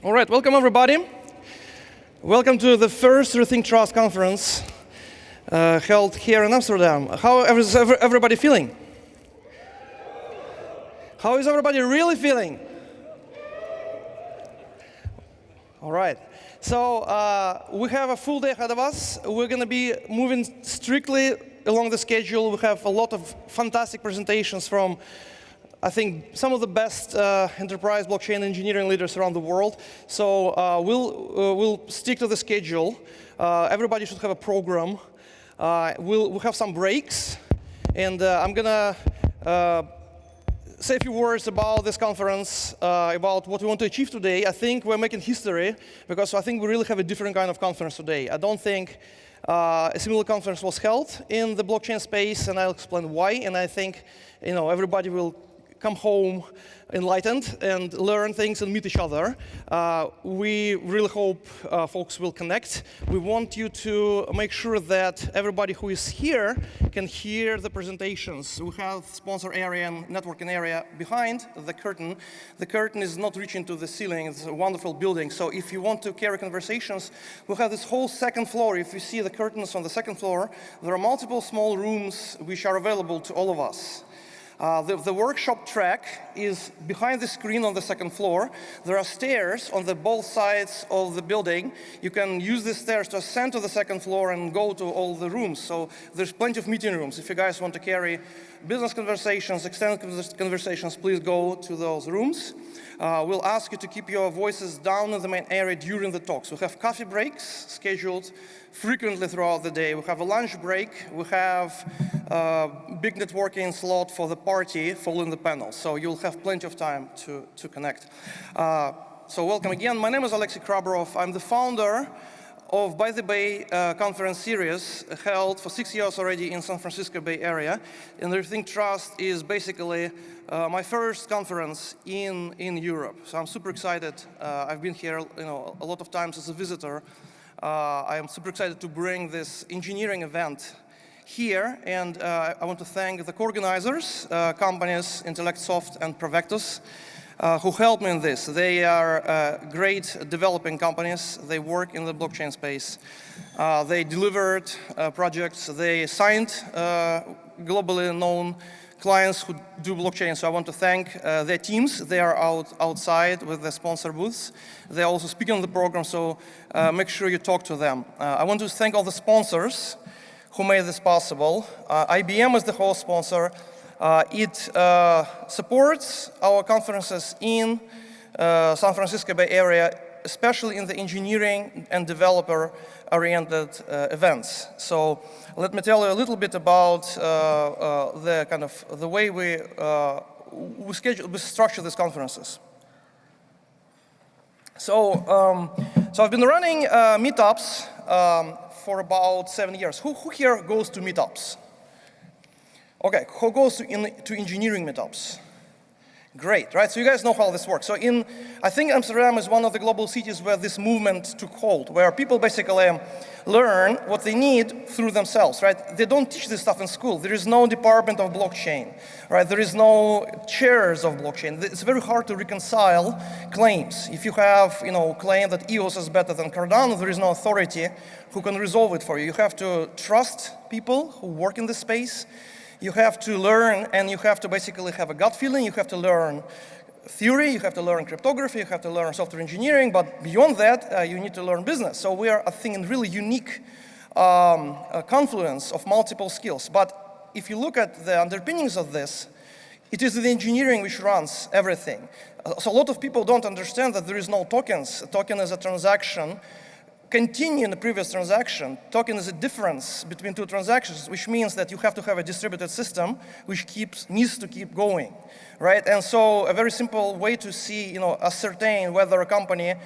All right, welcome everybody. Welcome to the first Rethink Trust conference held here in Amsterdam. How is everybody feeling? How is everybody really feeling? All right. So we have a full day ahead of us. We're going to be moving strictly along the schedule. We have a lot of fantastic presentations from, I think, some of the best enterprise blockchain engineering leaders around the world. So we'll stick to the schedule. Everybody should have a program. We'll have some breaks. And I'm going to say a few words about this conference, about what we want to achieve today. I think we're making history because I think we really have a different kind of conference today. I don't think a similar conference was held in the blockchain space, and I'll explain why. And I think everybody will come home enlightened and learn things and meet each other. We really hope folks will connect. We want you to make sure that everybody who is here can hear the presentations. We have sponsor area and networking area behind the curtain. The curtain is not reaching to the ceiling. It's a wonderful building. So if you want to carry conversations, we'll have this whole second floor. If you see the curtains on the second floor, there are multiple small rooms which are available to all of us. The workshop track is behind the screen on the second floor. There are stairs on both sides of the building. You can use the stairs to ascend to the second floor and go to all the rooms. So there's plenty of meeting rooms. If you guys want to carry business conversations, extended conversations, please go to those rooms. We'll ask you to keep your voices down in the main area during the talks. We have coffee breaks scheduled frequently throughout the day. We have a lunch break. We have a big networking slot for the party following the panel. So you'll have plenty of time to connect. So welcome again. My name is Alexy Khrabrov. I'm the founder of By the Bay conference series held for 6 years already in San Francisco Bay Area. And the Rethink Trust is basically my first conference in Europe. So I'm super excited. I've been here a lot of times as a visitor. I am super excited to bring this engineering event here, and I want to thank the co-organizers, companies Intellectsoft and Provectus, who helped me in this. They are great developing companies. They work in the blockchain space. They delivered projects. They signed globally known clients who do blockchain. So I want to thank their teams. They are outside with the sponsor booths. They are also speaking on the program, so make sure you talk to them. I want to thank all the sponsors who made this possible. IBM is the host sponsor. It supports our conferences in San Francisco Bay Area, especially in the engineering and developer-oriented events. So let me tell you a little bit about the way we structure these conferences. So I've been running Meetups for about 7 years. Who here goes to Meetups? Okay, who goes to engineering Meetups? Great, right? So you guys know how this works. So I think Amsterdam is one of the global cities where this movement took hold, where people basically learn what they need through themselves, right? They don't teach this stuff in school. There is no department of blockchain, right? There is no chairs of blockchain. It's very hard to reconcile claims. If you have, claim that EOS is better than Cardano, there is no authority who can resolve it for you. You have to trust people who work in this space. You have to learn, and you have to basically have a gut feeling. You have to learn theory, you have to learn cryptography, you have to learn software engineering, but beyond that, you need to learn business. So we are, I think, in really unique confluence of multiple skills. But if you look at the underpinnings of this, it is the engineering which runs everything. So a lot of people don't understand that there is no tokens. A token is a transaction continue in the previous transaction. Token is a difference between two transactions, which means that you have to have a distributed system which needs to keep going, right? And so a very simple way to see, ascertain whether a company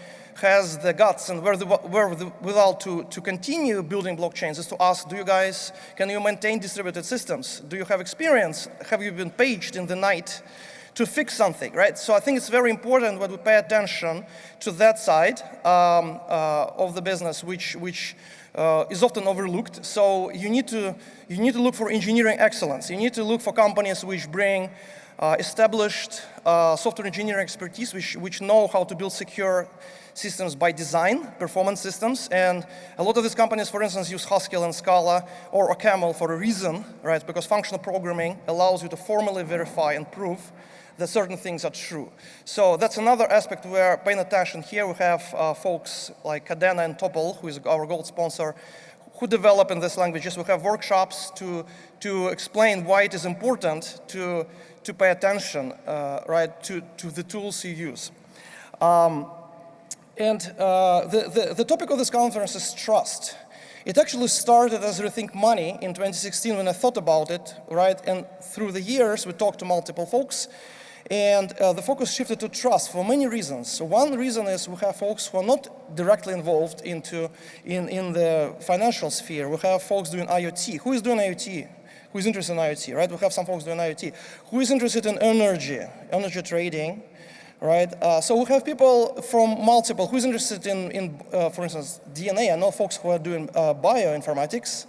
has the guts and wherewithal to continue building blockchains is to ask, can you maintain distributed systems? Do you have experience? Have you been paged in the night to fix something, right? So I think it's very important that we pay attention to that side of the business, which is often overlooked. So you need to look for engineering excellence. You need to look for companies which bring established software engineering expertise, which know how to build secure systems by design, performance systems. And a lot of these companies, for instance, use Haskell and Scala or OCaml for a reason, right? Because functional programming allows you to formally verify and prove that certain things are true. So that's another aspect where paying attention here. We have folks like Cadena and Topol, who is our gold sponsor, who develop in these languages. We have workshops to explain why it is important to pay attention, right, to the tools you use. The topic of this conference is trust. It actually started as Rethink Money in 2016 when I thought about it, right? And through the years, we talked to multiple folks, and the focus shifted to trust for many reasons. So one reason is we have folks who are not directly involved in the financial sphere. We have folks doing IoT. Who is doing IoT? Who is interested in IoT, right? We have some folks doing IoT. Who is interested in energy trading? Right, so we have people from multiple. Who's interested in for instance, DNA? I know folks who are doing bioinformatics,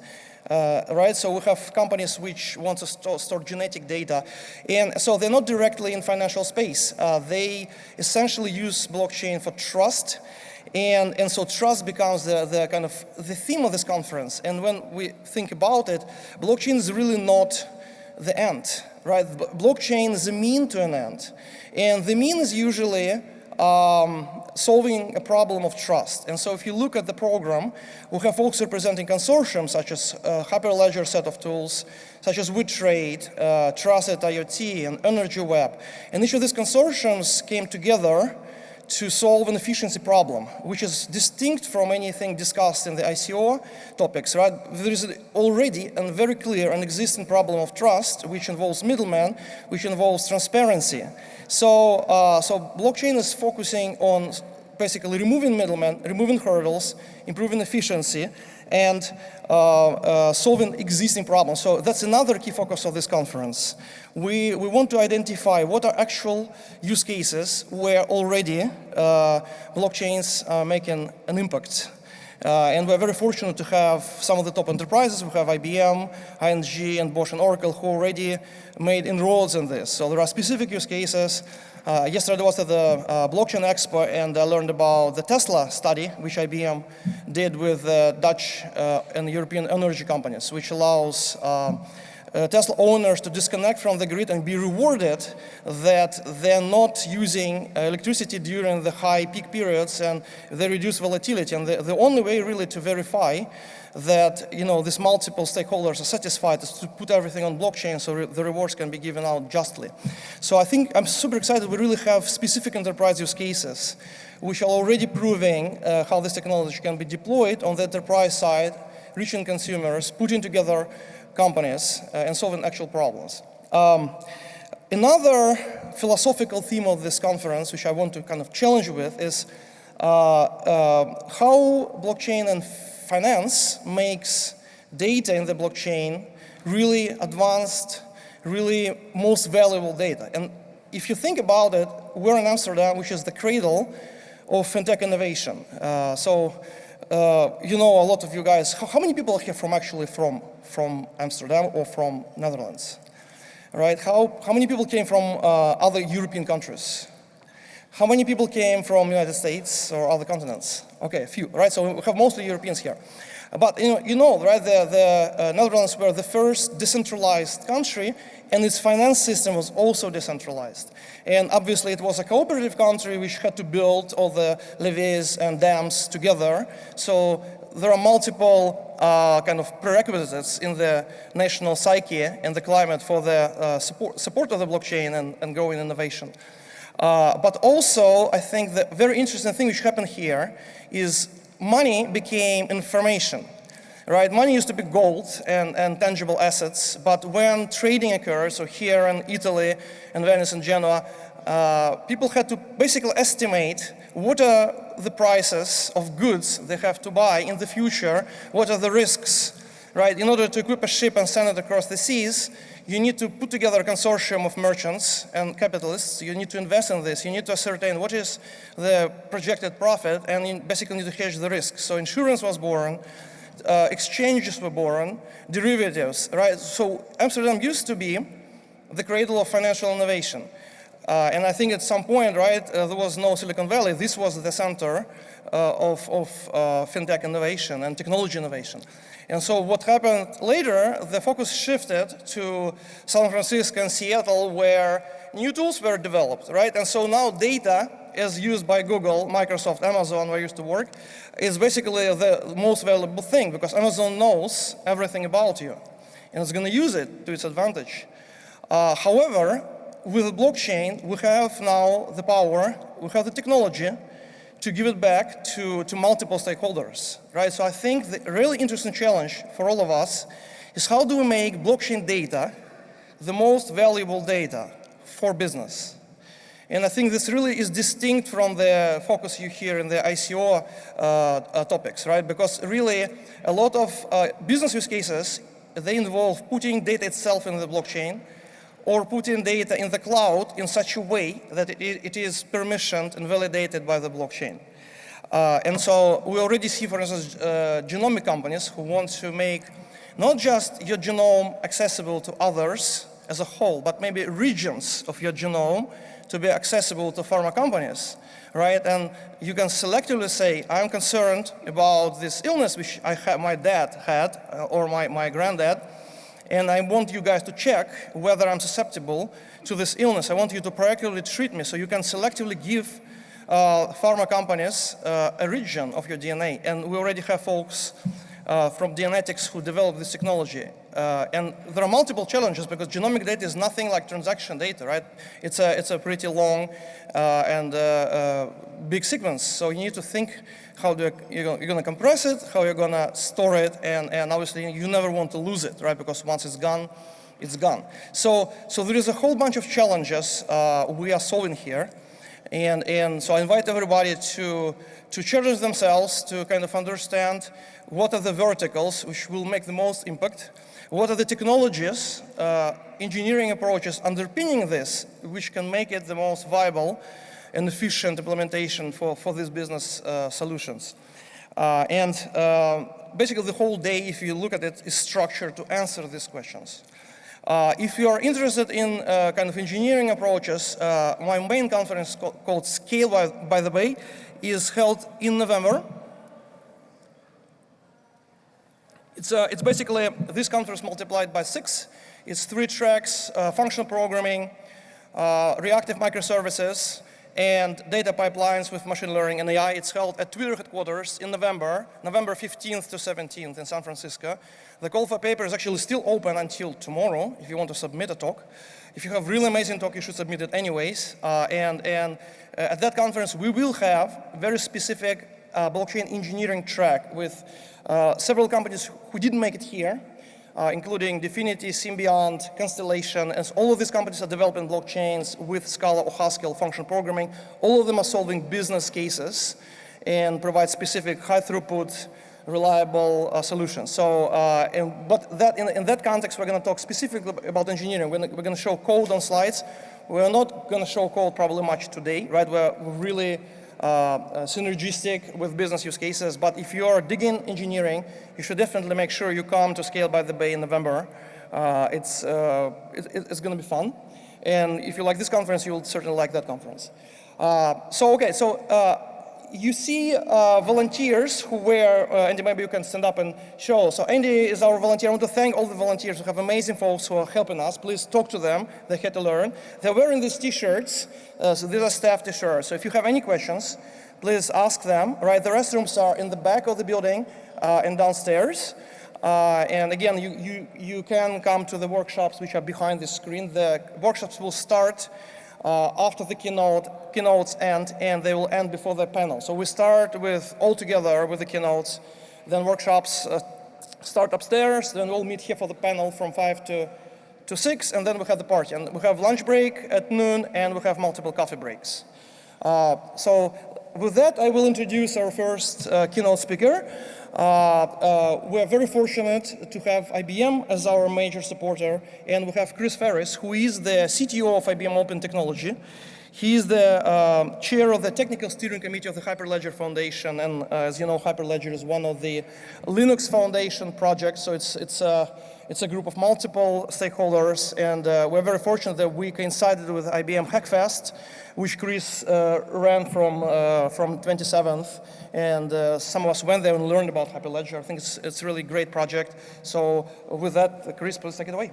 right? So we have companies which want to store genetic data, and so they're not directly in financial space. They essentially use blockchain for trust, and so trust becomes the kind of the theme of this conference. And when we think about it, blockchain is really not the end, right? Blockchain is a mean to an end. And the mean is usually solving a problem of trust. And so if you look at the program, we have folks representing consortiums such as Hyperledger set of tools, such as WeTrade, Trusted IoT, and Energy Web. And each of these consortiums came together to solve an efficiency problem, which is distinct from anything discussed in the ICO topics, right? There is already a very clear and existing problem of trust, which involves middlemen, which involves transparency. So, blockchain is focusing on basically removing middlemen, removing hurdles, improving efficiency, and solving existing problems. So that's another key focus of this conference. We want to identify what are actual use cases where already blockchains are making an impact. And we're very fortunate to have some of the top enterprises. We have IBM, ING, and Bosch and Oracle who already made inroads in this. So there are specific use cases. Yesterday I was at the Blockchain Expo, and I learned about the Tesla study, which IBM did with Dutch and European energy companies, which allows Tesla owners to disconnect from the grid and be rewarded that they're not using electricity during the high peak periods, and they reduce volatility. And the only way really to verify that these multiple stakeholders are satisfied is to put everything on blockchain so the rewards can be given out justly. So I think I'm super excited. We really have specific enterprise use cases which are already proving how this technology can be deployed on the enterprise side, reaching consumers, putting together companies, and solving actual problems. Another philosophical theme of this conference, which I want to kind of challenge you with, is how blockchain and finance makes data in the blockchain really advanced, really most valuable data. And if you think about it, we're in Amsterdam, which is the cradle of fintech innovation. A lot of you guys, how many people are here from Amsterdam or from Netherlands? Right? How many people came from other European countries? How many people came from United States or other continents? Okay, a few, right? So we have mostly Europeans here. But right, the Netherlands were the first decentralized country, and its finance system was also decentralized. And obviously it was a cooperative country which had to build all the levees and dams together. So there are multiple kind of prerequisites in the national psyche and the climate for the support of the blockchain and growing innovation. But also, I think the very interesting thing which happened here is money became information, right? Money used to be gold and tangible assets, but when trading occurred, so here in Italy and Venice and Genoa, people had to basically estimate what are the prices of goods they have to buy in the future, what are the risks, right? In order to equip a ship and send it across the seas, you need to put together a consortium of merchants and capitalists. You need to invest in this. You need to ascertain what is the projected profit, and you basically need to hedge the risk. So insurance was born, exchanges were born, derivatives, right? So Amsterdam used to be the cradle of financial innovation. And I think at some point, right, there was no Silicon Valley. This was the center of fintech innovation and technology innovation. And so what happened later, the focus shifted to San Francisco and Seattle, where new tools were developed, right? And so now data, as used by Google, Microsoft, Amazon, where I used to work, is basically the most valuable thing, because Amazon knows everything about you, and it's going to use it to its advantage. However, with the blockchain, we have now the power, we have the technology to give it back to multiple stakeholders, right? So I think the really interesting challenge for all of us is how do we make blockchain data the most valuable data for business? And I think this really is distinct from the focus you hear in the ICO topics, right? Because really, a lot of business use cases, they involve putting data itself in the blockchain, or putting data in the cloud in such a way that it is permissioned and validated by the blockchain. And so we already see, for instance, genomic companies who want to make not just your genome accessible to others as a whole, but maybe regions of your genome to be accessible to pharma companies, right? And you can selectively say, I'm concerned about this illness which my dad had, or my granddad, and I want you guys to check whether I'm susceptible to this illness. I want you to proactively treat me, so you can selectively give pharma companies a region of your DNA. And we already have folks from Genetics who developed this technology. And there are multiple challenges, because genomic data is nothing like transaction data, right? It's a pretty long and big sequence. So you need to think how you're going to compress it, how you're going to store it, and obviously you never want to lose it, right? Because once it's gone, it's gone. So there is a whole bunch of challenges we are solving here. And so I invite everybody to challenge themselves to kind of understand what are the verticals which will make the most impact, what are the technologies, engineering approaches underpinning this, which can make it the most viable and efficient implementation for these business solutions. Basically the whole day, if you look at it, is structured to answer these questions. If you are interested in kind of engineering approaches, my main conference called Scale by the Bay is held in November. It's basically this conference multiplied by 6. It's 3 tracks, functional programming, reactive microservices, and data pipelines with machine learning and AI. It's held at Twitter headquarters in November 15th to 17th in San Francisco. The call for paper is actually still open until tomorrow if you want to submit a talk. If you have really amazing talk, you should submit it anyways. And at that conference, we will have very specific blockchain engineering track with several companies who didn't make it here, including Definity, Symbiont, Constellation, and all of these companies are developing blockchains with Scala or Haskell function programming. All of them are solving business cases and provide specific high throughput, reliable solutions. So, but in that context, we're going to talk specifically about engineering. We're going to show code on slides. We're not going to show code probably much today, right? We're really synergistic with business use cases. But if you are digging engineering, you should definitely make sure you come to Scale by the Bay in November. It's going to be fun. And if you like this conference, you'll certainly like that conference. You see volunteers who were, Andy, maybe you can stand up and show. So Andy is our volunteer. I want to thank all the volunteers. We have amazing folks who are helping us. Please talk to them. They had to learn. They're wearing these t-shirts. So these are staff t-shirts. So if you have any questions, please ask them. Right, the restrooms are in the back of the building and downstairs. And again, you can come to the workshops which are behind the screen. The workshops will start after the keynotes end, and they will end before the panel. So we start with all together with the keynotes, then workshops start upstairs, then we'll meet here for the panel from 5 to 6, and then we have the party. And we have lunch break at noon, and we have multiple coffee breaks. So with that, I will introduce our first keynote speaker. We're very fortunate to have IBM as our major supporter, and we have Chris Ferris, who is the CTO of IBM Open Technology. He is the chair of the technical steering committee of the Hyperledger Foundation, and as you know, Hyperledger is one of the Linux Foundation projects, so it's It's a group of multiple stakeholders, and we're very fortunate that we coincided with IBM Hackfest, which Chris ran from 27th, and some of us went there and learned about Hyperledger. I think it's a really great project. So with that, Chris, please take it away.